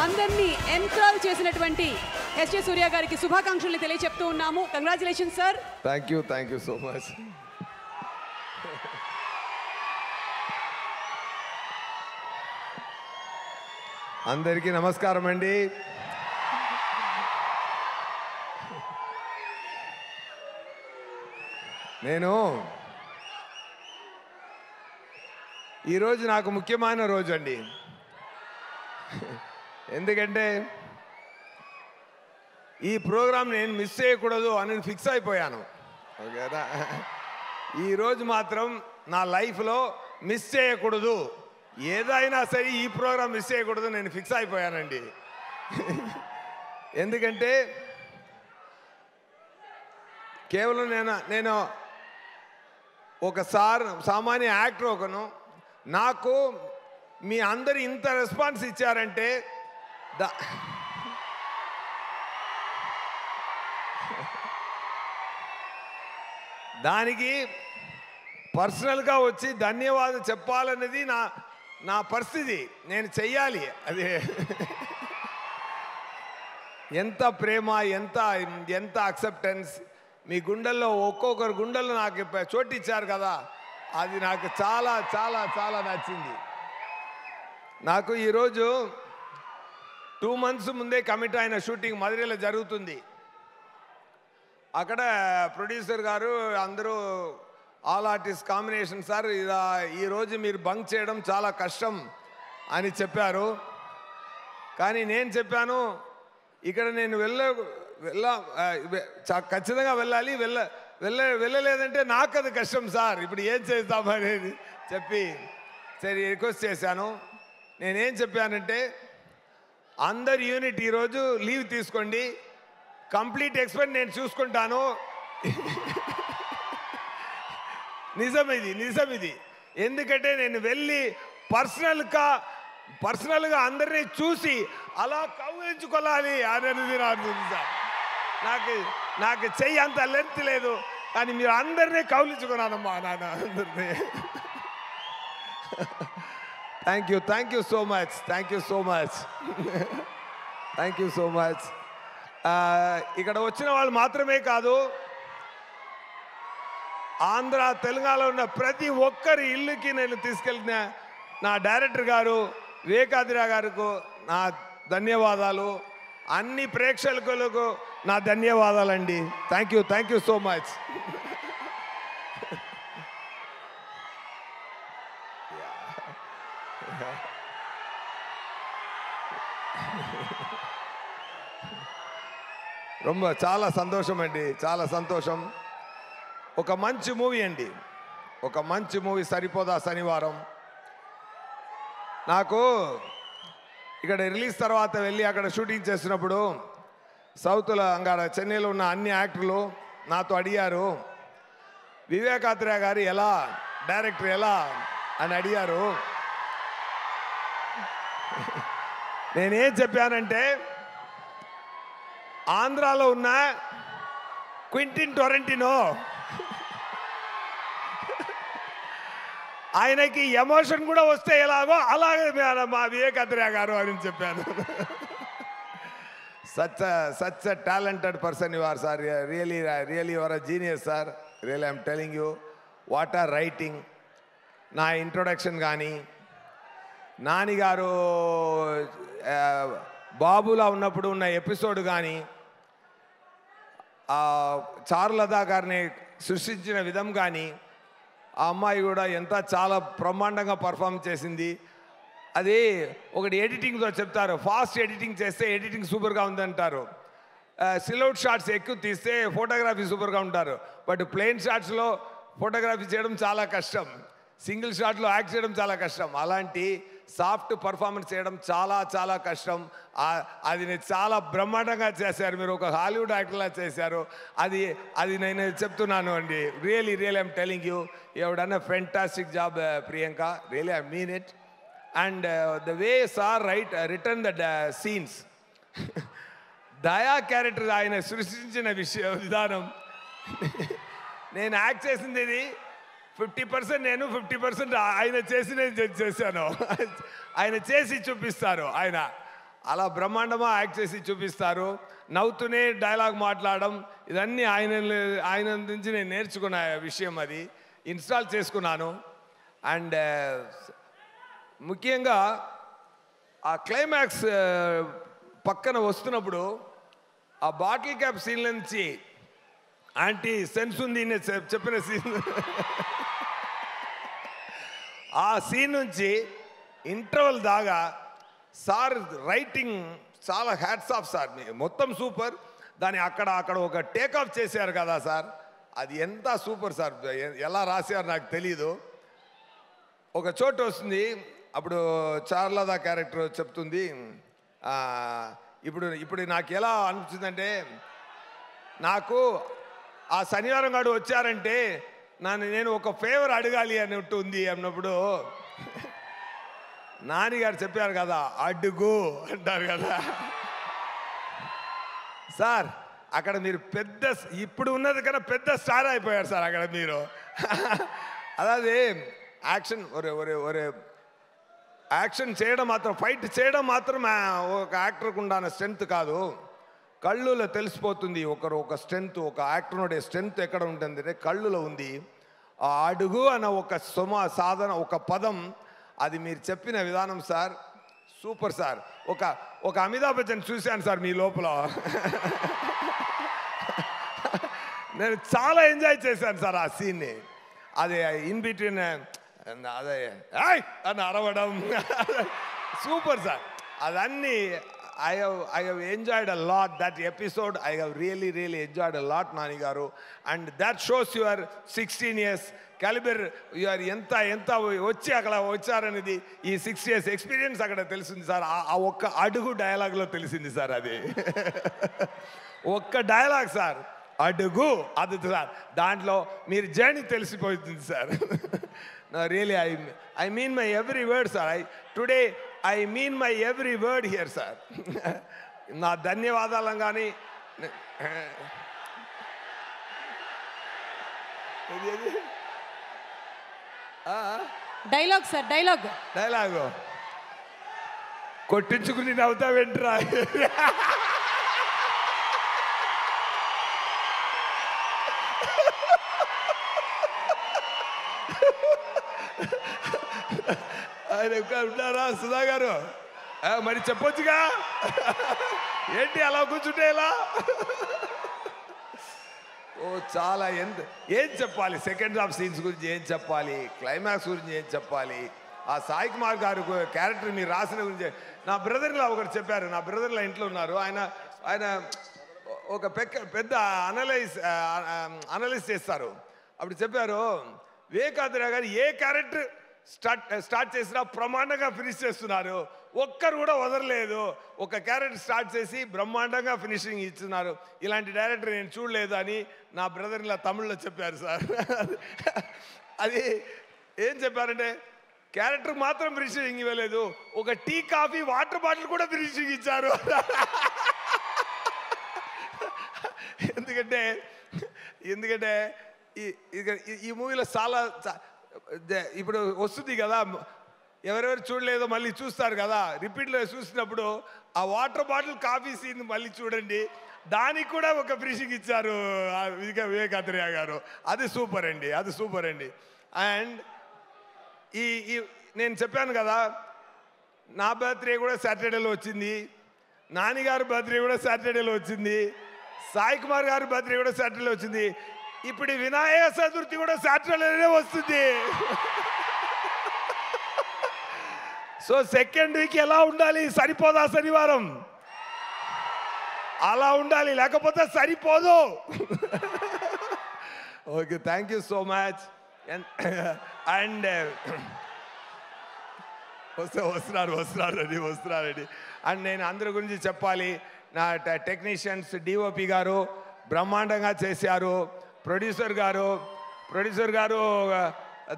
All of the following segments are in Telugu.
అందరినీ ఎంట్రాల్ చేసినటువంటి ఎస్జే సూర్య గారికి శుభాకాంక్షలు తెలియజెప్తూ ఉన్నాము. Congratulations sir. Thank you so much. అందరికీ నమస్కారం అండి. నేను ఈరోజు నాకు ముఖ్యమైన రోజు అండి. ఎందుకంటే ఈ ప్రోగ్రాం నేను మిస్ చేయకూడదు అని ఫిక్స్ అయిపోయాను. ఓకేనా? ఈరోజు మాత్రం నా లైఫ్లో మిస్ చేయకూడదు, ఏదైనా సరే ఈ ప్రోగ్రాం మిస్ చేయకూడదు నేను ఫిక్స్ అయిపోయానండి. ఎందుకంటే కేవలం నేను ఒక సామాన్య యాక్టర్ ఒకను, నాకు మీ అందరు ఇంత రెస్పాన్స్ ఇచ్చారంటే దానికి పర్సనల్గా వచ్చి ధన్యవాదాలు చెప్పాలనేది నా పరిస్థితి. నేను చెయ్యాలి. అదే ఎంత ప్రేమ, ఎంత అక్సెప్టెన్స్ మీ గుండెల్లో, ఒక్కొక్కరు గుండెల్లో నాకు చోటు ఇచ్చారు కదా, అది నాకు చాలా చాలా చాలా నచ్చింది. నాకు ఈరోజు 2 months ముందే కమిట్ అయిన షూటింగ్ మధురైలో జరుగుతుంది. అక్కడ ప్రొడ్యూసర్ గారు అందరూ ఆల్ ఆర్టిస్ట్ కాంబినేషన్ సార్, ఈరోజు మీరు బంక్ చేయడం చాలా కష్టం అని చెప్పారు. కానీ నేను చెప్పాను ఇక్కడ నేను ఖచ్చితంగా వెళ్ళాలి, వెళ్ళలేదంటే నాకు అది కష్టం సార్, ఇప్పుడు ఏం చేద్దామనేది చెప్పి సరే రిక్వెస్ట్ చేశాను. నేనేం చెప్పానంటే అందరు యూనిట్ ఈరోజు లీవ్ తీసుకోండి, కంప్లీట్ ఎక్స్పెన్స్ నేను చూసుకుంటాను. నిజం ఇది. ఎందుకంటే నేను వెళ్ళి పర్సనల్గా అందరినీ చూసి అలా కౌగిలించుకోవాలి అనేది సార్. నాకు చెయ్యి అంత లెంత్ లేదు, కానీ మీరు అందరినీ కౌగిలించుకున్నానమ్మా నాన్న అందరినీ. Thank you so much. ఇక్కడ వచ్చిన వాళ్ళు మాత్రమే కాదు, ఆంధ్ర తెలంగాణలో ఉన్న ప్రతి ఒక్కరి ఇల్లుకి నేను తీసుకెళ్ళిన నా డైరెక్టర్ గారు వివేకాద్రి గారికి నా ధన్యవాదాలు, అన్ని ప్రేక్షకులకు నా ధన్యవాదాలండి. Thank you so much. చాలా సంతోషం అండి, చాలా సంతోషం. ఒక మంచి మూవీ అండి, ఒక మంచి మూవీ సరిపోదా శనివారం. నాకు ఇక్కడ రిలీజ్ తర్వాత వెళ్ళి అక్కడ షూటింగ్ చేసినప్పుడు సౌత్లో చెన్నైలో ఉన్న అన్ని యాక్టర్లు నాతో అడిగారు, వివేకాత్రేయ గారు ఎలా, డైరెక్టర్ ఎలా అని అడిగారు. నేనేం చెప్పానంటే ఆంధ్రాలో ఉన్న క్వింటిన్ టొరంటినో ఆయనకి ఎమోషన్ కూడా వస్తే ఎలాగో అలాగే మా వివేకాత్రేయ గారు అని చెప్పాను. Such a talented person you are sir, really you are a genius sir, really I'm telling you. What are writing, నా ఇంట్రొడక్షన్ కానీ, నాని గారు బాబులా ఉన్నప్పుడు ఉన్న ఎపిసోడ్ కానీ, చారులతా గారిని సృష్టించిన విధం కానీ, ఆ అమ్మాయి కూడా చాలా బ్రహ్మాండంగా పర్ఫామ్ చేసింది. అది ఒకటి ఎడిటింగ్తో చెప్తారు, ఫాస్ట్ ఎడిటింగ్ చేస్తే ఎడిటింగ్ సూపర్గా ఉందంటారు, సిల్అవుట్ షాట్స్ ఎక్కువ తీస్తే ఫోటోగ్రఫీ సూపర్గా ఉంటారు. బట్ ప్లెయిన్ షాట్స్లో ఫోటోగ్రఫీ చేయడం చాలా కష్టం, సింగిల్ షాట్లో యాక్ట్ చేయడం చాలా కష్టం. అలాంటి సాఫ్ట్ పర్ఫార్మెన్స్ చేయడం చాలా చాలా కష్టం. అది చాలా బ్రహ్మాండంగా చేశారు, మీరు ఒక హాలీవుడ్ యాక్టర్లా చేశారు. అది నేను చెప్తున్నాను అండి. Really I'm telling you, you have done a fantastic job Priyanka, really I mean it. And the way sir return the scenes, దయా క్యారెక్టర్ ఆయన సృష్టించిన విధానం, నేను యాక్ట్ చేసింది ఇది 50% నేను, 50% ఆయన చేశాను. ఆయన చేసి చూపిస్తారు. ఆయన అలా బ్రహ్మాండమా యాక్ట్ చేసి చూపిస్తారు. నవ్వుతూనే డైలాగ్ మాట్లాడడం, ఇదన్నీ ఆయన నుంచి నేను నేర్చుకున్న విషయం, అది ఇన్స్టాల్ చేసుకున్నాను. అండ్ ముఖ్యంగా ఆ క్లైమాక్స్ పక్కన వస్తున్నప్పుడు ఆ బాటిల్ క్యాప్ సీన్ నుంచి ఆంటీ సెన్స్ ఉంది చెప్పిన సీన్, ఆ సీన్ నుంచి ఇంటర్వల్ దాకా సార్ రైటింగ్ చాలా హ్యాట్స్ ఆఫ్ సార్, మొత్తం సూపర్. దాన్ని అక్కడ ఒక టేక్ ఆఫ్ చేశారు కదా సార్, అది ఎంత సూపర్ సార్. ఎలా రాశారు నాకు తెలీదు. ఒక చోటు వస్తుంది, అప్పుడు చార్లదా క్యారెక్టర్ చెప్తుంది, ఇప్పుడు నాకు ఎలా అనిపించిందంటే, నాకు ఆ శనివారం గారు వచ్చారంటే నేను ఒక ఫేవర్ అడగాలి అన్నట్టు ఉంది అన్నప్పుడు నానిగారు చెప్పారు కదా, అడుగు అంటారు కదా సార్. అక్కడ మీరు ఇప్పుడు ఉన్నది కన్నా పెద్ద స్టార్ అయిపోయారు సార్ అక్కడ మీరు. అదే యాక్షన్ యాక్షన్ చేయడం మాత్రం, ఫైట్ చేయడం మాత్రం ఒక యాక్టర్కి ఉండాలన్న స్ట్రెంత్ కాదు, కళ్ళులో తెలిసిపోతుంది ఒక స్ట్రెంత్, ఒక యాక్టర్ ఉండే స్ట్రెంత్ ఎక్కడ ఉంటుంది అంటే కళ్ళులో ఉంది. ఆ అడుగు అన్న ఒక సాధన, ఒక పదం, అది మీరు చెప్పిన విధానం సార్ సూపర్ సార్. ఒక అమితాబ్ బచ్చన్ చూశాను సార్ మీ లోపల. నేను చాలా ఎంజాయ్ చేశాను సార్ ఆ సీన్ని. అది ఇన్ బిట్వీన్ అదే అని అరవడం సూపర్ సార్. అదన్నీ I have enjoyed a lot that episode. I have really enjoyed a lot, Nani garu, and that shows your 16 years caliber. You are enta వచ్చి అక్కడ వచ్చారనేది ఈ 6 years ఎక్స్పీరియన్స్ అక్కడ తెలిసింది సార్. ఆ ఒక్క అడుగు డైలాగ్లో తెలిసింది సార్. అది ఒక్క డైలాగ్ సార్, అడుగు, అది సార్. దాంట్లో మీరు జర్నీ తెలిసిపోతుంది sir. Really I mean my every word sir. Today I mean my every word here sir. నా ధన్యవాదాలు కానీ డైలాగ్ సార్, డైలాగ్ కొట్టించుకుని నవ్వుతావేంట్రా. ఉన్నారా సుధా గారు? మరి చెప్పొచ్చుగా, ఏంటి అలా కూర్చుంటే ఎలా? చాలా ఏం చెప్పాలి, సెకండ్ హాఫ్ సీన్స్ గురించి ఏం చెప్పాలి, క్లైమాక్స్ గురించి ఏం చెప్పాలి, ఆ సాయి కుమార్ గారు క్యారెక్టర్ మీరు రాసిన గురించి. నా బ్రదర్లా ఒకరు చెప్పారు, నా బ్రదర్లా ఇంట్లో ఉన్నారు, ఆయన ఒక పెద్ద అనలైజ్ చేస్తారు. అప్పుడు చెప్పారు, వివేకాంధ్ర గారు ఏ క్యారెక్టర్ స్టార్ట్ చేసినా బ్రహ్మాండంగా ఫినిష్ చేస్తున్నారు, ఒక్కరు కూడా వదలలేదు. ఒక క్యారెక్టర్ స్టార్ట్ చేసి బ్రహ్మాండంగా ఫినిషింగ్ ఇస్తున్నారు, ఇలాంటి డైరెక్టర్ నేను చూడలేదు అని నా బ్రదర్ ఇలా తమిళ్లో చెప్పారు సార్. అది ఏం చెప్పారంటే, క్యారెక్టర్ మాత్రం ఫినిషింగ్ ఇవ్వలేదు, ఒక టీ కాఫీ వాటర్ బాటిల్ కూడా ఫినిషింగ్ ఇచ్చారు. ఎందుకంటే ఈ మూవీలో చాలా ఇప్పుడు వస్తుంది కదా, ఎవరెవరు చూడలేదో మళ్ళీ చూస్తారు కదా, రిపీట్లో చూసినప్పుడు ఆ వాటర్ బాటిల్ కాఫీ సీన్ మళ్ళీ చూడండి, దానికి కూడా ఒక ఫినిషింగ్ ఇచ్చారు వివేకాంధ్రయ్య గారు. అది సూపర్ అండి. అండ్ నేను చెప్పాను కదా, నా బర్త్డే కూడా సాటర్డేలో వచ్చింది, నానిగారు బర్త్డే కూడా సాటర్డేలో వచ్చింది, సాయి కుమార్ గారి బర్త్డే కూడా సాటర్డేలో వచ్చింది, ఇప్పుడు వినాయక చతుర్థి కూడా సాటర్డేనే వస్తుంది. సో సెకండ్ వీక్ ఎలా ఉండాలి, సరిపోదా శనివారం? అలా ఉండాలి, లేకపోతే సరిపోదు. Okay, thank you so much. And వస్తున్నారండి. అండ్ నేను అందరి గురించి చెప్పాలి, నా టెక్నీషియన్స్, డిఓపి గారు బ్రహ్మాండంగా చేశారు, ప్రొడ్యూసర్ గారు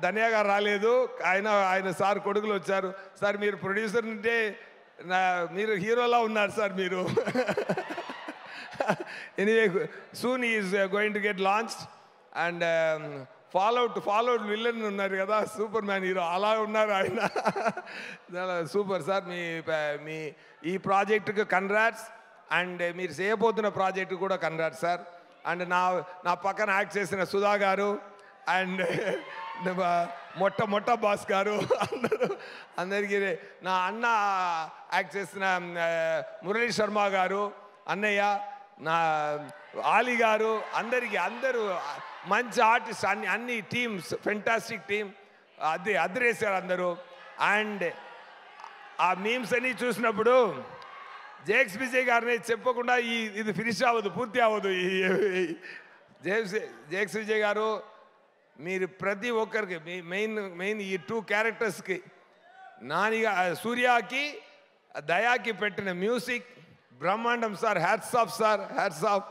ధన్య గారు రాలేదు, ఆయన సార్ కొడుకులు వచ్చారు. సార్ మీరు ప్రొడ్యూసర్ అంటే మీరు హీరోలా ఉన్నారు సార్ మీరు. Anyway, soon is going to get launched and fallout villain ఉన్నారు కదా, సూపర్ మ్యాన్ హీరో అలా ఉన్నారు ఆయన. Super sir. మీ ఈ ప్రాజెక్టుకి కంగ్రాట్స్, అండ్ మీరు చేయబోతున్న ప్రాజెక్టు కూడా కంగ్రాట్స్ సార్. అండ్ నా పక్కన యాక్ట్ చేసిన సుధా గారు, అండ్ మొట్ట బాస్ గారు, అందరికీ, నా అన్న యాక్ట్ చేసిన మురళీ శర్మ గారు, అన్నయ్య, నా ఆలీ గారు, అందరూ మంచి ఆర్టిస్ట్, అన్ని టీమ్స్, ఫెంటాస్టిక్ టీమ్, అదిరేశారు అందరూ. అండ్ ఆ మీమ్స్ అన్నీ చూసినప్పుడు జేక్స్ విజయ్ గారిని చెప్పకుండా ఇది ఫినిష్ అవ్వదు, పూర్తి అవ్వదు. జేక్స్ విజయ్ గారు, మీరు ప్రతి ఒక్కరికి మెయిన్ ఈ 2 క్యారెక్టర్స్కి, సూర్యకి దయాకి పెట్టిన మ్యూజిక్ బ్రహ్మాండం sir. Hats off sir, hats off.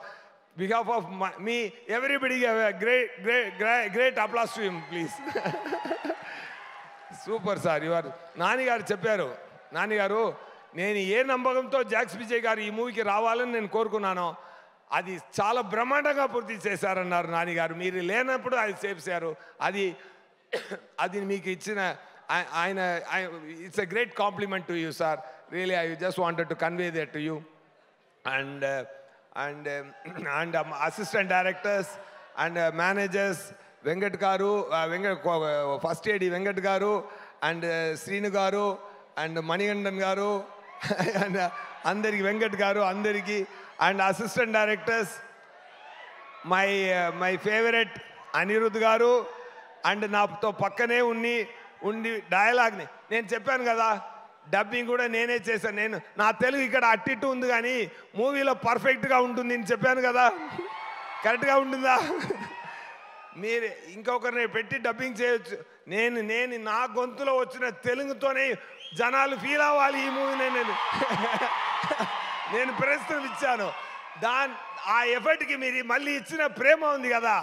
Behalf of me everybody great applause to him please. Super sir. నానిగారు చెప్పారు, నానిగారు నేను ఏ నమ్మకంతో జాక్స్ విజయ్ గారు ఈ మూవీకి రావాలని నేను కోరుకున్నానో అది చాలా బ్రహ్మాండంగా పూర్తి చేశారన్నారు నానిగారు. మీరు లేనప్పుడు అది చేశారు. అది మీకు ఇచ్చిన ఆయన, it's a great compliment to you sir. Really I just wanted to convey that to you. And assistant directors and managers Venkat గారు, ఫస్ట్ ఏడి వెంకట్ గారు, అండ్ శ్రీను గారు, అండ్ మణికంఠన్ గారు, అండ్ అందరికి, వెంకట్ గారు అందరికీ, and assistant directors my favourite Anirudh గారు, అండ్ నాతో పక్కనే ఉండి డైలాగ్ని నేను చెప్పాను కదా, డబ్బింగ్ కూడా నేనే చేశాను. నా తెలుగు ఇక్కడ అట్టిట్టు ఉంది కానీ మూవీలో పర్ఫెక్ట్గా ఉంటుంది అని చెప్పాను కదా, కరెక్ట్గా ఉంటుందా? మీరు ఇంకొకరిని పెట్టి డబ్బింగ్ చేయొచ్చు. నేను నా గొంతులో వచ్చిన తెలుగుతోనే జనాలు ఫీల్ అవ్వాలి ఈ మూవీని. నేను ప్రస్తుతం ఇచ్చాను. ఆ ఎఫర్ట్కి మీరు మళ్ళీ ఇచ్చిన ప్రేమ ఉంది కదా,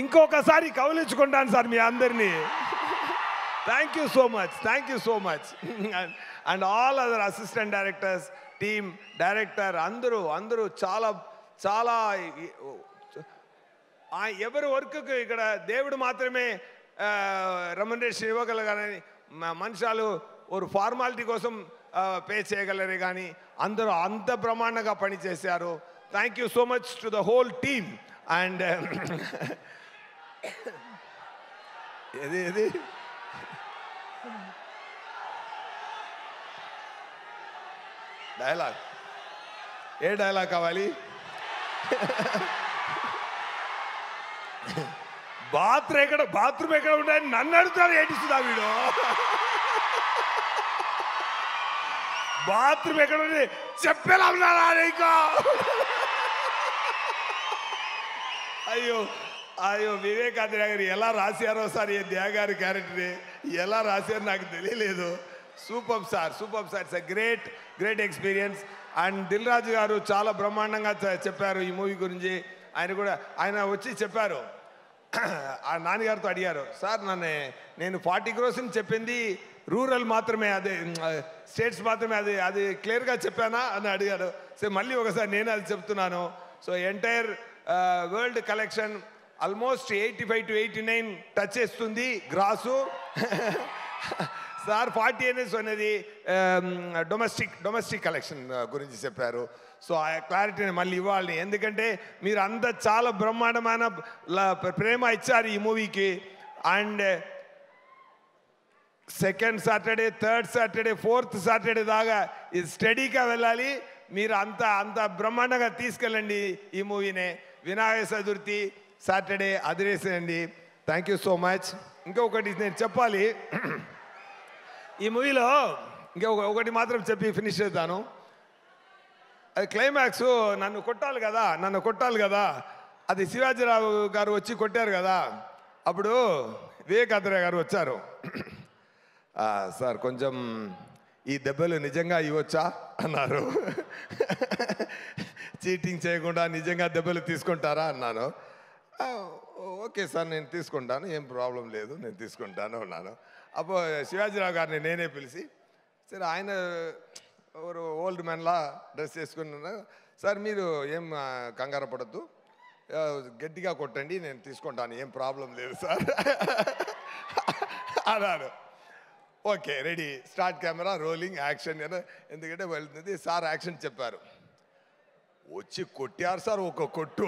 ఇంకొకసారి కౌలించుకుంటాను సార్ మీ అందరినీ. Thank you so much. And all other assistant directors, team, director అందరూ చాలా ఎవరి వర్క్కి ఇక్కడ దేవుడు మాత్రమే రెమ్యునరేషన్ ఇవ్వగలగాలని, మనుషులు ఒక ఫార్మాలిటీ కోసం పే చేయగలరే కానీ అందరూ అంత బ్రహ్మాండంగా పనిచేశారు. Thank you so much to the whole team. And ఏది డైలాగ్, ఏ డైలాగ్ కావాలి? బాత్రూమ్ ఎక్కడ ఉంటాయని నన్ను అడుగుతాడు. ఏటిస్తుందా వీడు? బాత్రూమ్ ఎక్కడ ఉంది చెప్పేలా ఉన్నారా నీకు? అయ్యో వివేకానంద గారు ఎలా రాశారో సార్, ఈ ధ్యాగారి క్యారెక్టర్ ఎలా రాశారో నాకు తెలియలేదు. Super sir. It's a great experience. And Dil Raju గారు చాలా బ్రహ్మాండంగా చెప్పారు ఈ మూవీ గురించి. ఆయన వచ్చి చెప్పారు, ఆ నాన్నగారితో అడిగారు, సార్ నేను 40 crores చెప్పింది రూరల్ మాత్రమే, అదే స్టేట్స్ మాత్రమే, అది క్లియర్గా చెప్పానా అని అడిగారు. సో మళ్ళీ ఒకసారి నేను అది చెప్తున్నాను. So entire world collection almost 85 to 89 touch చేస్తుంది గ్రాసు. సార్ 40 అనేది డొమెస్టిక్ కలెక్షన్ గురించి చెప్పారు. సో ఆ క్లారిటీని మళ్ళీ ఇవ్వాలి, ఎందుకంటే మీరు అంతా చాలా బ్రహ్మాండమైన ప్రేమ ఇచ్చారు ఈ మూవీకి. And second Saturday, third Saturday, fourth Saturday దాకా ఇది స్టడీగా వెళ్ళాలి. మీరు అంత బ్రహ్మాండంగా తీసుకెళ్ళండి ఈ మూవీని. వినాయక చతుర్థి సాటర్డే అదిరేసేయండి. Thank you so much. ఇంకొకటి నేను చెప్పాలి, ఈ మూవీలో ఒకటి మాత్రం చెప్పి ఫినిష్ చేద్దాను. అది క్లైమాక్స్, నన్ను కొట్టాలి కదా, అది శివాజీరావు గారు వచ్చి కొట్టారు కదా, అప్పుడు వివేకానంద గారు వచ్చారు. సార్ కొంచెం ఈ దెబ్బలు నిజంగా ఇవ్వచ్చా అన్నారు. చీటింగ్ చేయకుండా నిజంగా దెబ్బలు తీసుకుంటారా అన్నాను. ఓకే సార్ నేను తీసుకుంటాను, ఏం ప్రాబ్లం లేదు, నేను తీసుకుంటాను అన్నాను. అప్పుడు శివాజీరావు గారిని నేనే పిలిచి, సరే ఆయన ఓల్డ్ మ్యాన్లా డ్రెస్ చేసుకున్నాను, సార్ మీరు ఏం కంగారు పడద్దు, గట్టిగా కొట్టండి, నేను తీసుకుంటాను, ఏం ప్రాబ్లం లేదు సార్ అన్నాడు. Okay ready, start camera rolling action. ఎందుకంటే వెళ్తుంది సార్, యాక్షన్ చెప్పారు. వచ్చి కొట్టారు సార్ ఒక కొట్టు.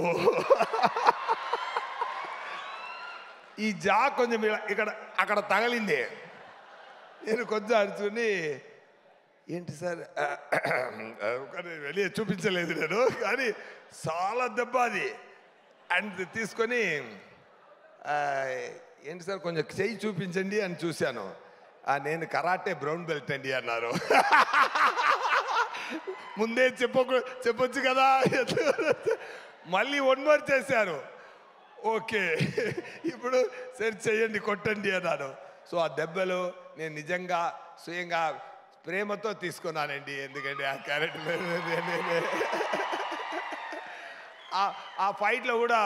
ఈ జా కొంచెం ఇక్కడ అక్కడ తగలింది. నేను కొంచెం అడుచుని, ఏంటి సార్ వెళ్ళి చూపించలేదు నేను, కానీ చాలా దెబ్బ అది. అండ్ తీసుకొని ఏంటి సార్ కొంచెం చెయ్యి చూపించండి అని చూశాను. నేను కరాటే బ్రౌన్ బెల్ట్ అండి అన్నారు. ముందే చెప్పొచ్చు కదా. మళ్ళీ 1 more చేశారు. ఓకే ఇప్పుడు సరే చెయ్యండి, కొట్టండి అన్నాను. సో ఆ దెబ్బలు నేను నిజంగా స్వయంగా ప్రేమతో తీసుకున్నానండి. ఎందుకంటే ఆ క్యారెక్టర్ ఆ ఫైట్లో కూడా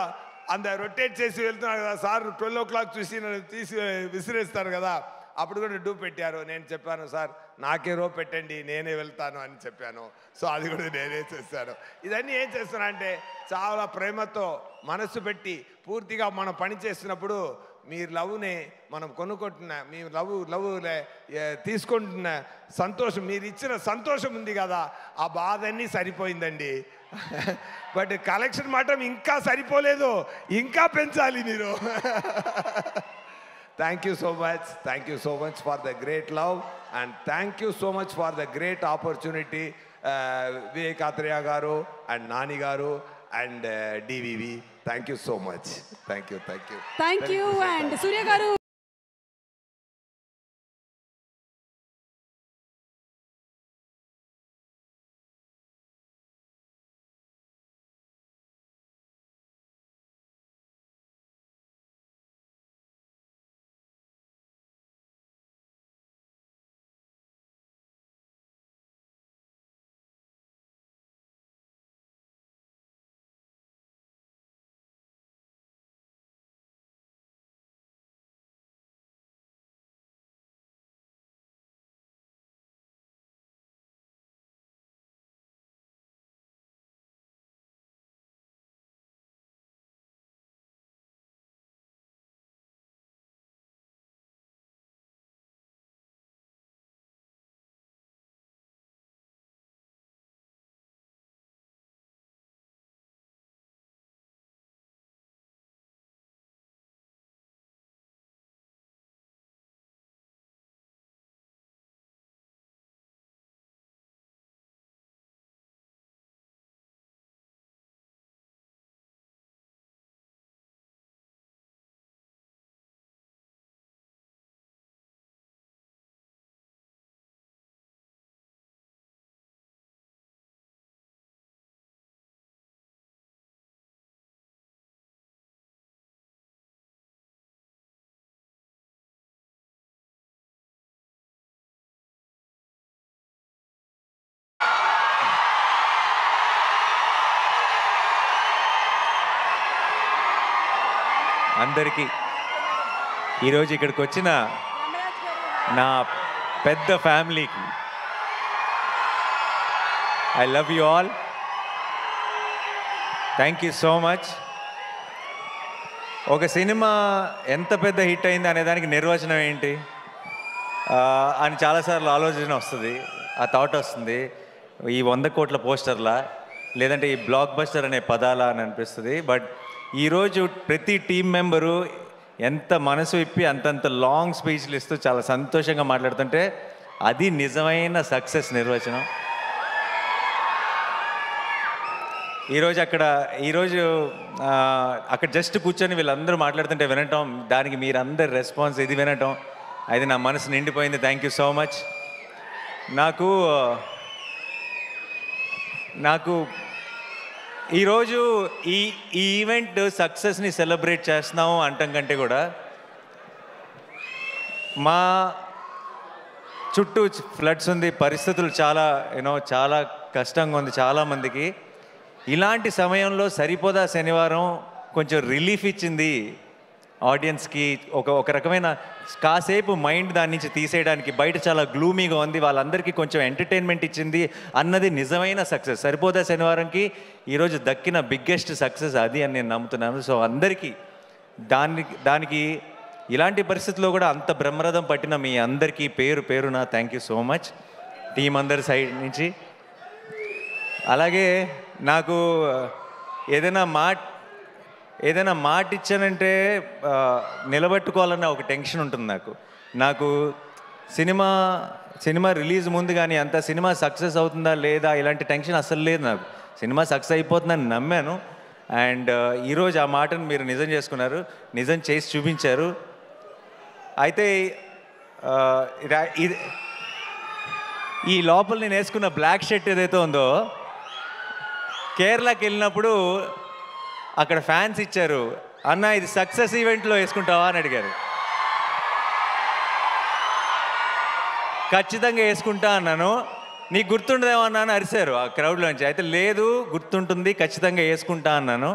అంత రొటేట్ చేసి వెళ్తున్నాను కదా సార్, 12 o'clock చూసి నన్ను తీసి విసిరేస్తారు కదా, అప్పుడు కూడా డూ పెట్టారు. నేను చెప్పాను సార్ నాకే రో పెట్టండి, నేనే వెళ్తాను అని చెప్పాను. సో అది కూడా నేనే చేశాను. ఇదన్నీ ఏం చేస్తున్నా అంటే చాలా ప్రేమతో మనసు పెట్టి పూర్తిగా మనం పని చేస్తున్నప్పుడు మీ లవ్ని మనం కొనుక్కుంటున్న, మీ లవ్ తీసుకుంటున్న సంతోషం, మీరు ఇచ్చిన సంతోషం ఉంది కదా, ఆ బాధన్నీ సరిపోయిందండి. బట్ కలెక్షన్ మాత్రం ఇంకా సరిపోలేదు, ఇంకా పెంచాలి మీరు. Thank you so much for the great love, and thank you so much for the great opportunity, Vivek Athreya garu and Nani garu and DVV. Thank you so much. Thank you. Thank you. And Surya garu. అందరికీ ఈరోజు ఇక్కడికి వచ్చిన నా పెద్ద ఫ్యామిలీకి I love you all. Thank you so much. ఒక సినిమా ఎంత పెద్ద హిట్ అయింది అనే దానికి నిర్వచనం ఏంటి అని చాలాసార్లు ఆలోచన వస్తుంది, ఆ థాట్ వస్తుంది. ఈ 100 కోట్ల పోస్టర్లా లేదంటే ఈ బ్లాక్ బస్టర్ అనే పదాలా అని అనిపిస్తుంది. బట్ ఈరోజు ప్రతి టీం మెంబరు ఎంత మనసు విప్పి అంతంత లాంగ్ స్పీచ్లు ఇస్తూ చాలా సంతోషంగా మాట్లాడుతుంటే అది నిజమైన సక్సెస్ నిర్వచనం. ఈరోజు అక్కడ జస్ట్ కూర్చొని వీళ్ళందరూ మాట్లాడుతుంటే వినటం, దానికి మీరందరి రెస్పాన్స్ ఇది వినటం, అది నా మనసు నిండిపోయింది. Thank you so much. నాకు ఈరోజు ఈ ఈవెంట్ సక్సెస్ని సెలబ్రేట్ చేస్తున్నాము అంటాం కంటే కూడా మా చుట్టూ ఫ్లడ్స్ ఉంది, పరిస్థితులు చాలా కష్టంగా ఉంది చాలామందికి. ఇలాంటి సమయంలో సరిపోదా శనివారం కొంచెం రిలీఫ్ ఇచ్చింది ఆడియన్స్కి ఒక రకమైన కాసేపు మైండ్ దాని నుంచి తీసేయడానికి, బయట చాలా గ్లూమీగా ఉంది, వాళ్ళందరికీ కొంచెం ఎంటర్టైన్మెంట్ ఇచ్చింది అన్నది నిజమైన సక్సెస్. సరిపోదా శనివారంకి ఈరోజు దక్కిన బిగ్గెస్ట్ సక్సెస్ అది అని నేను నమ్ముతున్నాను. సో అందరికీ దానికి ఇలాంటి పరిస్థితుల్లో కూడా అంత బ్రహ్మరథం పట్టిన మీ అందరికీ పేరు పేరున thank you so much team అందరి సైడ్ నుంచి. అలాగే నాకు ఏదైనా మాట ఇచ్చానంటే నిలబెట్టుకోవాలన్న ఒక టెన్షన్ ఉంటుంది నాకు సినిమా రిలీజ్ ముందు కానీ అంత సినిమా సక్సెస్ అవుతుందా లేదా ఇలాంటి టెన్షన్ అస్సలు లేదు నాకు. సినిమా సక్సెస్ అయిపోతుందని నమ్మాను. అండ్ ఈరోజు ఆ మాటను మీరు నిజం చేసుకున్నారు, నిజం చేసి చూపించారు. అయితే ఈ లోపల నేను వేసుకున్న బ్లాక్ షర్ట్ ఏదైతే ఉందో కేరళకి వెళ్ళినప్పుడు అక్కడ ఫ్యాన్స్ ఇచ్చారు, అన్న ఇది సక్సెస్ ఈవెంట్లో వేసుకుంటావా అని అడిగారు. ఖచ్చితంగా వేసుకుంటా అన్నాను. నీకు గుర్తుండదేమన్నా అని అరిశారు ఆ క్రౌడ్లోంచి. అయితే లేదు గుర్తుంటుంది, ఖచ్చితంగా వేసుకుంటా అన్నాను.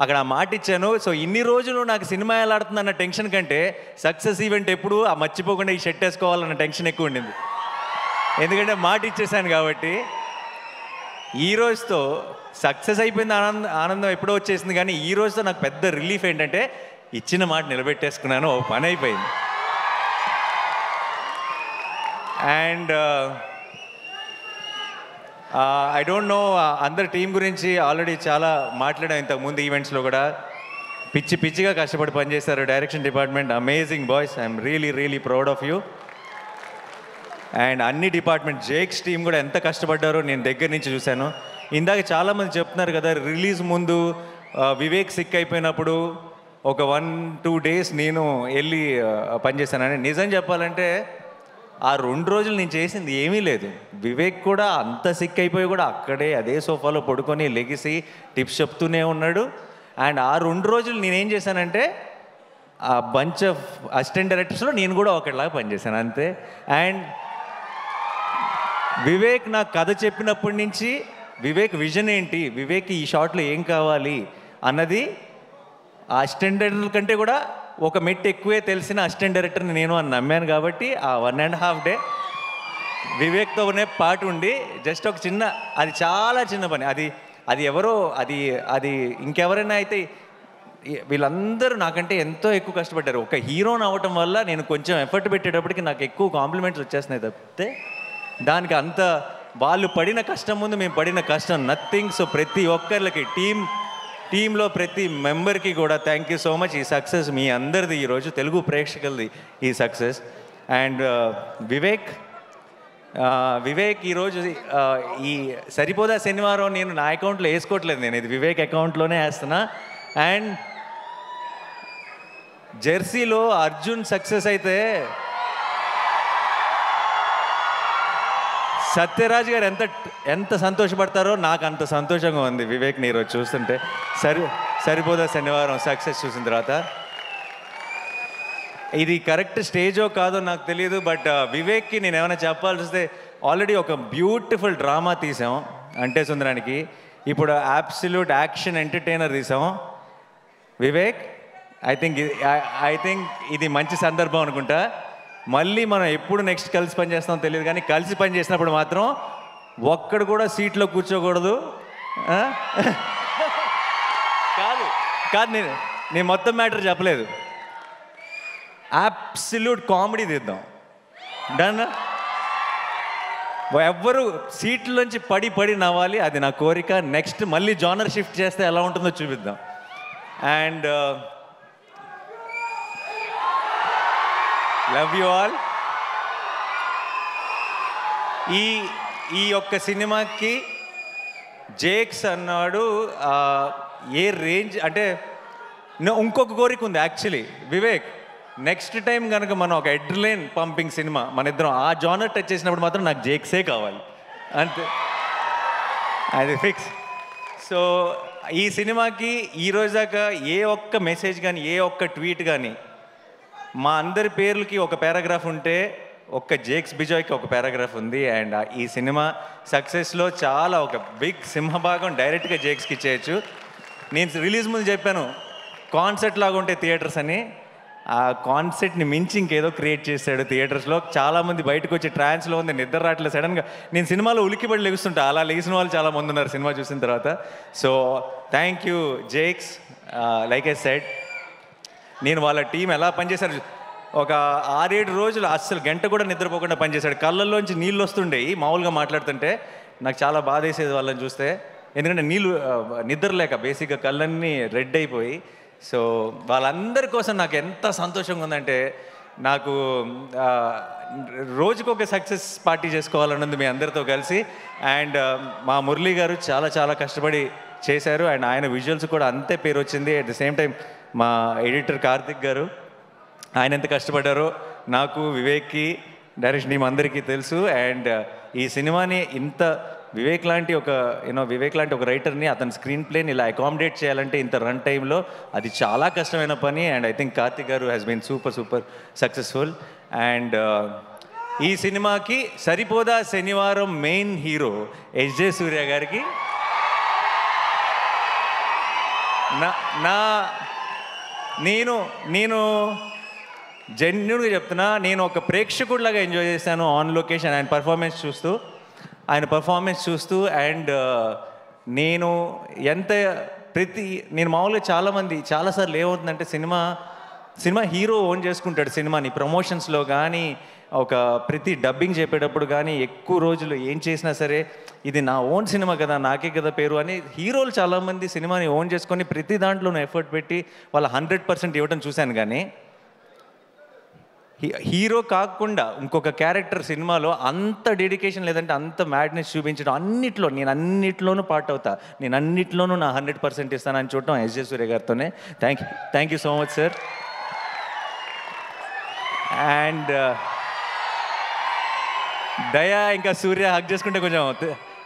అక్కడ ఆ మాట ఇచ్చాను. సో ఇన్ని రోజులు నాకు సినిమా ఎలా ఆడుతుందన్న టెన్షన్ కంటే సక్సెస్ ఈవెంట్ ఎప్పుడు ఆ మర్చిపోకుండా ఈ షర్ట్ వేసుకోవాలన్న టెన్షన్ ఎక్కువ ఉండింది. ఎందుకంటే మాట ఇచ్చేసాను కాబట్టి. ఈ రోజుతో సక్సెస్ అయిపోయింది, ఆనందం ఎప్పుడో వచ్చేసింది. కానీ ఈ రోజుతో నాకు పెద్ద రిలీఫ్ ఏంటంటే ఇచ్చిన మాట నిలబెట్టేసుకున్నాను, ఓ పని అయిపోయింది. అండ్ ఐ డోంట్ నో, అందరి టీం గురించి ఆల్రెడీ చాలా మాట్లాడాం ఇంతకుముందు ఈవెంట్స్లో కూడా. పిచ్చిగా కష్టపడి పనిచేశారు direction department, amazing boys, I'm really proud of you. And అన్ని డిపార్ట్మెంట్, జేక్స్ టీం కూడా ఎంత కష్టపడ్డారో నేను దగ్గర నుంచి చూశాను. ఇందాక చాలామంది చెప్తున్నారు కదా, రిలీజ్ ముందు వివేక్ సిక్ అయిపోయినప్పుడు ఒక 1-2 డేస్ నేను వెళ్ళి పనిచేశానని. నిజం చెప్పాలంటే ఆ 2 రోజులు నేను చేసింది ఏమీ లేదు. వివేక్ కూడా అంత సిక్ అయిపోయి కూడా అక్కడే అదే సోఫాలో పడుకొని లెగిసి టిప్స్ చెప్తూనే ఉన్నాడు. అండ్ ఆ 2 రోజులు నేనేం చేశానంటే ఆ బంచ్ ఆఫ్ అసిస్టెంట్ డైరెక్టర్స్లో నేను కూడా ఒకటిలాగా పనిచేశాను అంతే. అండ్ వివేక్ నాకు కథ చెప్పినప్పటి నుంచి వివేక్ విజన్ ఏంటి, వివేక్ ఈ షాట్లో ఏం కావాలి అన్నది ఆ అసిస్టెంట్ డైరెక్టర్ కంటే కూడా ఒక మెట్టు ఎక్కువే తెలిసిన అసిస్టెంట్ డైరెక్టర్ని నేను అని నమ్మాను. కాబట్టి ఆ 1.5 డే వివేక్తోనే పాటు ఉండి జస్ట్ ఒక చిన్న, అది చాలా చిన్న పని, అది ఎవరో అది ఇంకెవరైనా అయితే వీళ్ళందరూ నాకంటే ఎంతో ఎక్కువ కష్టపడ్డారు. ఒక హీరోని అవ్వటం వల్ల నేను కొంచెం ఎఫర్ట్ పెట్టేటప్పటికి నాకు ఎక్కువ కాంప్లిమెంట్స్ వచ్చేస్తున్నాయి తప్పితే దానికి అంత వాళ్ళు పడిన కష్టం ముందు మేము పడిన కష్టం నథింగ్. సో ప్రతి ఒక్కరికి టీంలో ప్రతి మెంబర్కి కూడా థ్యాంక్ యూ సో మచ్. ఈ సక్సెస్ మీ అందరిది, ఈరోజు తెలుగు ప్రేక్షకులది ఈ సక్సెస్. అండ్ వివేక్ ఈరోజు ఈ సరిపోదా శనివారం నేను నా అకౌంట్లో వేసుకోవట్లేదు, నేను ఇది వివేక్ అకౌంట్లోనే వేస్తున్నా. అండ్ జెర్సీలో అర్జున్ సక్సెస్ అయితే సత్యరాజ్ గారు ఎంత సంతోషపడతారో నాకు అంత సంతోషంగా ఉంది వివేక్ని ఈరోజు చూస్తుంటే. సరిపోదా శనివారం సక్సెస్ చూసిన తర్వాత. ఇది కరెక్ట్ స్టేజో కాదో నాకు తెలియదు, బట్ వివేక్కి నేను ఏమైనా చెప్పాల్సి వస్తే ఆల్రెడీ ఒక బ్యూటిఫుల్ డ్రామా తీసాం అంటే సుందరానికి, ఇప్పుడు అబ్సల్యూట్ యాక్షన్ ఎంటర్టైనర్ తీసాం. వివేక్ ఐ థింక్ ఇది మంచి సందర్భం అనుకుంటా. మళ్ళీ మనం ఎప్పుడు నెక్స్ట్ కలిసి పని చేస్తామో తెలియదు, కానీ కలిసి పని చేసినప్పుడు మాత్రం ఒక్కడు కూడా సీట్లో కూర్చోకూడదు. కాదు నేను మొత్తం మ్యాటర్ చెప్పలేదు. అబ్సల్యూట్ కామెడీ తీద్దాం, డన్. ఎవ్వరు సీట్లోంచి పడి నవ్వాలి, అది నా కోరిక. నెక్స్ట్ మళ్ళీ జానర్ షిఫ్ట్ చేస్తే ఎలా ఉంటుందో చూపిద్దాం. And love you all. ఈ ఒక్క సినిమాకి జేక్స్ అన్నాడు ఏ రేంజ్ అంటే ఇంకొక కోరిక ఉంది యాక్చువల్లీ వివేక్. నెక్స్ట్ టైం కనుక మనం ఒక ఎడ్రిలైన్ పంపింగ్ సినిమా మన ఇద్దరం ఆ జానర్ టచ్ చేసినప్పుడు మాత్రం నాకు జేక్సే కావాలి అంతే, అది ఫిక్స్. సో ఈ సినిమాకి ఈరోజు దాకా ఏ ఒక్క మెసేజ్ కానీ ఏ ఒక్క ట్వీట్ కానీ మా అందరి పేర్లకి ఒక పారాగ్రాఫ్ ఉంటే ఒక్క జేక్స్ బిజాయ్కి ఒక పారాగ్రాఫ్ ఉంది. అండ్ ఈ సినిమా సక్సెస్లో చాలా ఒక బిగ్ సింహభాగం డైరెక్ట్గా జేక్స్కి ఇచ్చేయచ్చు. నేను రిలీజ్ ముందు చెప్పాను కాన్సెప్ట్ లాగా ఉంటే థియేటర్స్ అని, ఆ కాన్సెప్ట్ని మించి ఇంకేదో క్రియేట్ చేశాడు థియేటర్స్లో. చాలామంది బయటకు వచ్చి ట్రాన్స్లో ఉంది, నిద్ర రావట్లేదు. సడన్గా నేను సినిమాలో ఉలికిపడి లెగుస్తుంటా, అలా లెగిసిన వాళ్ళు చాలామంది ఉన్నారు సినిమా చూసిన తర్వాత. So thank you Jakes. Like I said, నేను వాళ్ళ టీం ఎలా పనిచేశారు, ఒక 6-7 రోజులు అస్సలు గంట కూడా నిద్రపోకుండా పనిచేశాడు. కళ్ళల్లోంచి నీళ్ళు వస్తుండేవి మామూలుగా మాట్లాడుతుంటే. నాకు చాలా బాధ వేసేది వాళ్ళని చూస్తే, ఎందుకంటే నిద్ర లేక బేసిక్గా కళ్ళన్నీ రెడ్ అయిపోయి. సో వాళ్ళందరి కోసం నాకు ఎంత సంతోషంగా ఉందంటే, నాకు రోజుకొక సక్సెస్ పార్టీ చేసుకోవాలని ఉంది మీ అందరితో కలిసి. అండ్ మా మురళీ గారు చాలా చాలా కష్టపడి చేశారు, అండ్ ఆయన విజువల్స్ కూడా అంతే పేరు వచ్చింది. అట్ ద సేమ్ టైం మా ఎడిటర్ కార్తిక్ గారు, ఆయన ఎంత కష్టపడ్డారో నాకు, వివేక్కి, డైరెక్షన్ టీం అందరికీ తెలుసు. అండ్ ఈ సినిమాని ఇంత వివేక్ లాంటి ఒక రైటర్ని, అతని స్క్రీన్ ప్లేని ఇలా అకామిడేట్ చేయాలంటే ఇంత రన్ టైంలో అది చాలా కష్టమైన పని. అండ్ ఐ థింక్ కార్తిక్ గారు has been super successful. And ఈ సినిమాకి సరిపోదా శనివారం మెయిన్ హీరో ఎస్జే సూర్య గారికి నేను జెన్యున్గా చెప్తున్నా, నేను ఒక ప్రేక్షకుడిలాగా ఎంజాయ్ చేశాను ఆన్ లొకేషన్ ఆయన పర్ఫార్మెన్స్ చూస్తూ. అండ్ నేను మామూలుగా చాలాసార్లు ఏమవుతుందంటే, సినిమా హీరో ఓన్ చేసుకుంటాడు సినిమాని. ప్రమోషన్స్లో కానీ, ఒక ప్రతి డబ్బింగ్ చెప్పేటప్పుడు కానీ, ఎక్కువ రోజులు ఏం చేసినా సరే ఇది నా ఓన్ సినిమా కదా, నాకే కదా పేరు అని హీరోలు చాలామంది సినిమాని ఓన్ చేసుకొని ప్రతి దాంట్లోనూ ఎఫర్ట్ పెట్టి వాళ్ళ 100% ఇవ్వడం చూశాను. కానీ హీరో కాకుండా ఇంకొక క్యారెక్టర్ సినిమాలో అంత డెడికేషన్ లేదంటే అంత మ్యాడ్నెస్ చూపించడం, నేను అన్నిట్లోనూ పార్ట్ అవుతా, నేను అన్నిట్లోనూ నా 100% ఇస్తానని చూడటం ఎస్జే సూర్య గారితోనే. Thank you so much sir. And Daya ఇంకా సూర్య హక్ చేసుకుంటే కొంచెం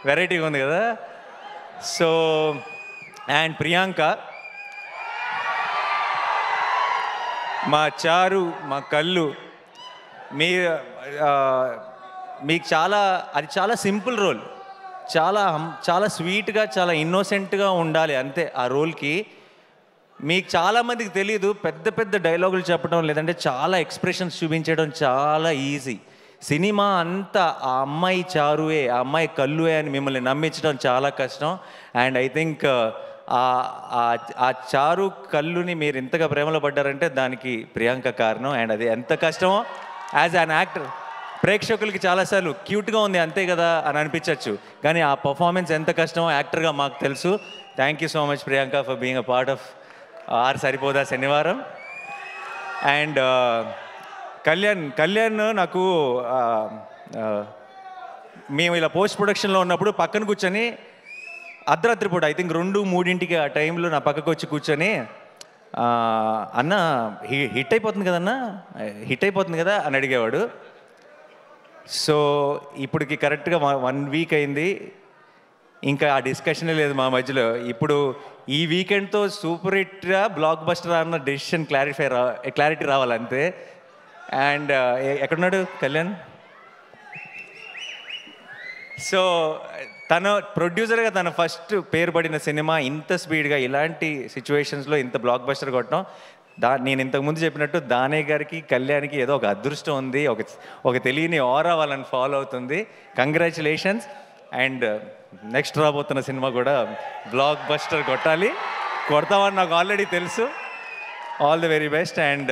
వెరైటీగా ఉంది కదా. సో అండ్ ప్రియాంక, మా చారు, మా కళ్ళు, మీకు అది చాలా సింపుల్ రోల్, చాలా స్వీట్గా, చాలా ఇన్నోసెంట్గా ఉండాలి అంతే ఆ రోల్కి. మీకు చాలామందికి తెలీదు, పెద్ద డైలాగులు చెప్పడం లేదంటే చాలా ఎక్స్ప్రెషన్స్ చూపించడం చాలా ఈజీ. సినిమా అంతా ఆ అమ్మాయి చారువే, ఆ అమ్మాయి కళ్ళువే అని మిమ్మల్ని నమ్మించడం చాలా కష్టం. అండ్ ఐ థింక్ ఆ చారు కళ్ళుని మీరు ఇంతగా ప్రేమలో పడ్డారంటే దానికి ప్రియాంక కారణం. అండ్ అది ఎంత కష్టమో యాజ్ అన్ యాక్టర్ ప్రేక్షకులకి చాలాసార్లు క్యూట్గా ఉంది అంతే కదా అని అనిపించవచ్చు, కానీ ఆ పర్ఫార్మెన్స్ ఎంత కష్టమో యాక్టర్గా మాకు తెలుసు. Thank you so much Priyanka for being a part of our Saripodhaa Sanivaaram. And Kalyan నాకు మేము ఇలా పోస్ట్ ప్రొడక్షన్లో ఉన్నప్పుడు పక్కన కూర్చొని అర్ధరాత్రి పూట, ఐ థింక్ 2-3 ఆ టైంలో నా పక్కకు వచ్చి కూర్చొని, అన్న హిట్ అయిపోతుంది కదా అని అడిగేవాడు. సో ఇప్పటికి కరెక్ట్గా 1 వీక్ అయింది, ఇంకా ఆ డిస్కషనే లేదు మా మధ్యలో. ఇప్పుడు ఈ వీకెండ్తో సూపర్ హిట్గా బ్లాక్ బస్టర్ అన్న డెసిషన్ క్లారిటీ రావాలంతే. అండ్ ఎక్కడున్నాడు కళ్యాణ్? సో తన ప్రొడ్యూసర్గా తన ఫస్ట్ పేరు పడిన సినిమా ఇంత స్పీడ్గా ఇలాంటి సిచ్యువేషన్స్లో ఇంత బ్లాక్ బస్టర్ కొట్టడం, నేను ఇంతకుముందు చెప్పినట్టు దానే గారికి, కళ్యాణ్కి ఏదో ఒక అదృష్టం ఉంది, ఒక తెలియని ఆరా వాళ్ళని ఫాలో అవుతుంది. కంగ్రాచులేషన్స్. అండ్ నెక్స్ట్ రాబోతున్న సినిమా కూడా బ్లాక్ బస్టర్ కొడతామని నాకు ఆల్రెడీ తెలుసు. All the very best. And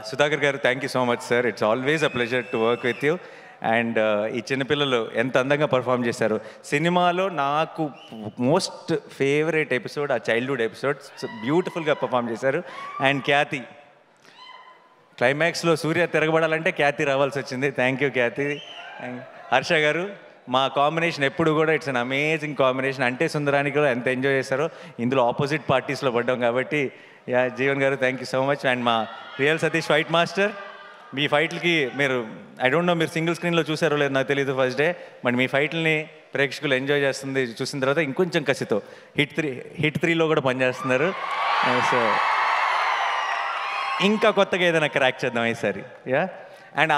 Sudhakar గారు, thank you so much sir. It's always a pleasure to work with you. And ఈ చిన్నపిల్లలు ఎంత అందంగా పర్ఫామ్ చేశారు సినిమాలో. నాకు మోస్ట్ ఫేవరెట్ ఎపిసోడ్ ఆ చైల్డ్హుడ్ ఎపిసోడ్, బ్యూటిఫుల్గా పర్ఫామ్ చేశారు. అండ్ ఖ్యాతి, క్లైమాక్స్లో సూర్య తిరగబడాలంటే ఖ్యాతి రావాల్సి వచ్చింది. థ్యాంక్ యూ ఖ్యాతి. హర్ష గారు, మా కాంబినేషన్ ఎప్పుడు కూడా ఇట్స్ అన్ అమేజింగ్ కాంబినేషన్. అంటే సుందరానికి కూడా ఎంత ఎంజాయ్ చేశారో, ఇందులో ఆపోజిట్ పార్టీస్లో పడ్డాం కాబట్టి. జీవన్ గారు, thank you so much. And మా రియల్ సతీష్ ఫైట్ మాస్టర్, మీ ఫైట్లకి మీరు ఐ డోంట్ నో మీరు సింగిల్ స్క్రీన్లో చూసారో లేదు నాకు తెలియదు ఫస్ట్ డే, బట్ మీ ఫైట్లని ప్రేక్షకులు ఎంజాయ్ చేస్తుంది చూసిన తర్వాత ఇంకొంచెం కసితో హిట్ 3లో కూడా పనిచేస్తున్నారు. సో ఇంకా కొత్తగా ఏదైనా క్రాక్ చేద్దాం ఈసారి. అండ్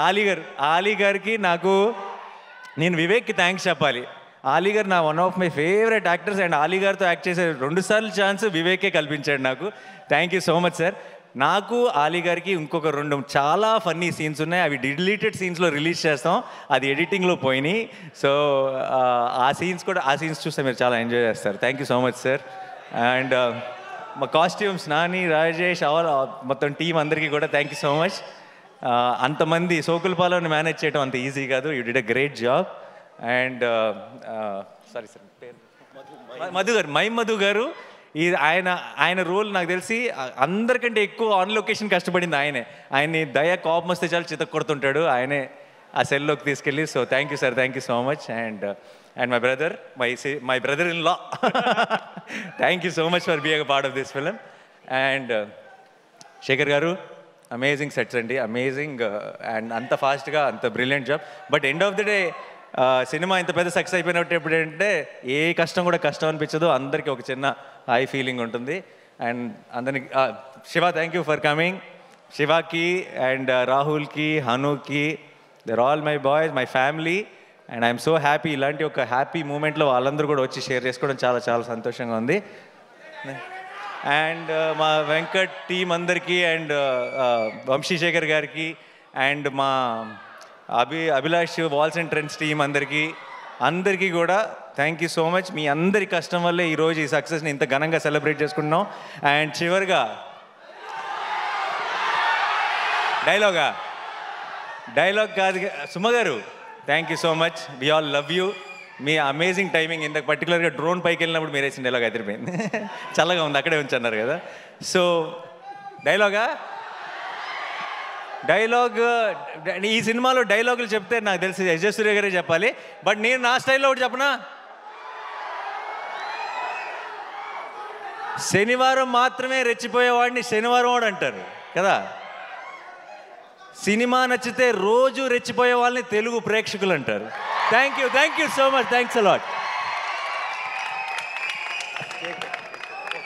ఆలీ గారికి నేను వివేక్కి థ్యాంక్స్ చెప్పాలి. ఆలీ గారు నా one of my favourite actors, and Ali గారితో యాక్ట్ చేసే 2 సార్లు ఛాన్స్ వివేకే కల్పించాడు నాకు. Thank you so much sir. నాకు ఆలీ గారికి ఇంకొక 2 చాలా ఫన్నీ సీన్స్ ఉన్నాయి, అవి డిలీటెడ్ సీన్స్లో రిలీజ్ చేస్తాం, అది ఎడిటింగ్లో పోయినాయి. సో ఆ సీన్స్ చూస్తే మీరు చాలా ఎంజాయ్ చేస్తారు. Thank you so much sir. And మా కాస్ట్యూమ్స్ నాని, రాజేష్, మొత్తం టీం అందరికీ కూడా థ్యాంక్ యూ సో మచ్. అంతమంది సోకులపాలెంని మేనేజ్ చేయడం అంత ఈజీ కాదు. You did a great job. And sorry sir Madhu గారు ఆయన రోల్ నాకు తెలిసి అందరికంటే ఎక్కువ ఆన్ లొకేషన్ కష్టపడింది ఆయన్ని దయ కోపం వస్తే చాలా చితక్ కొడుతుంటాడు, ఆయనే ఆ సెల్లోకి తీసుకెళ్ళి. So thank you sir, thank you so much. And my brother in law thank you so much for being a part of this film. And Shekhar గారు అమేజింగ్ సెట్స్ అండి, అమేజింగ్, అండ్ అంత ఫాస్ట్గా అంత brilliant job. But end of the day సినిమా ఇంత పెద్ద సక్సెస్ అయిపోయినట్టు ఎప్పుడంటే ఏ కష్టం కూడా కష్టం అనిపించదు, అందరికీ ఒక చిన్న హై ఫీలింగ్ ఉంటుంది. అండ్ అందరికి Shiva thank you for coming. శివాకి అండ్ రాహుల్కి, హనుకి, దర్ all my boys, my family. And I'm so happy, ఇలాంటి ఒక హ్యాపీ మూమెంట్లో వాళ్ళందరూ కూడా వచ్చి షేర్ చేసుకోవడం చాలా చాలా సంతోషంగా ఉంది. అండ్ మా వెంకట్ టీం అందరికీ, అండ్ వంశీశేఖర్ గారికి, అండ్ మా Abhilash walls and trends team అందరికీ కూడా థ్యాంక్ యూ సో మచ్. మీ అందరి కష్టం వల్లే ఈరోజు ఈ సక్సెస్ని ఇంత ఘనంగా సెలబ్రేట్ చేసుకుంటున్నాం. అండ్ చివరిగా డైలాగ్ కాదు సుమ గారు, thank you so much. We all love you. మీ అమేజింగ్ టైమింగ్, ఇంత పర్టికులర్గా డ్రోన్ పైకి వెళ్ళినప్పుడు మీరు వేసిన డైలాగ్ అదిరిపోయింది. చల్లగా ఉంది, అక్కడే ఉంచన్నారు కదా. సో డైలాగ్ ఈ సినిమాలో డైలాగులు చెప్తే నాకు తెలిసి ఎస్.జే. సూర్య గారే చెప్పాలి. బట్ నేను నా స్టైల్లో ఒకటి చెప్పనా, శనివారం మాత్రమే రెచ్చిపోయేవాడిని శనివారం వాడు అంటారు కదా. సినిమా నచ్చితే రోజు రెచ్చిపోయే వాళ్ళని తెలుగు ప్రేక్షకులు అంటారు. Thank you so much, thanks a lot.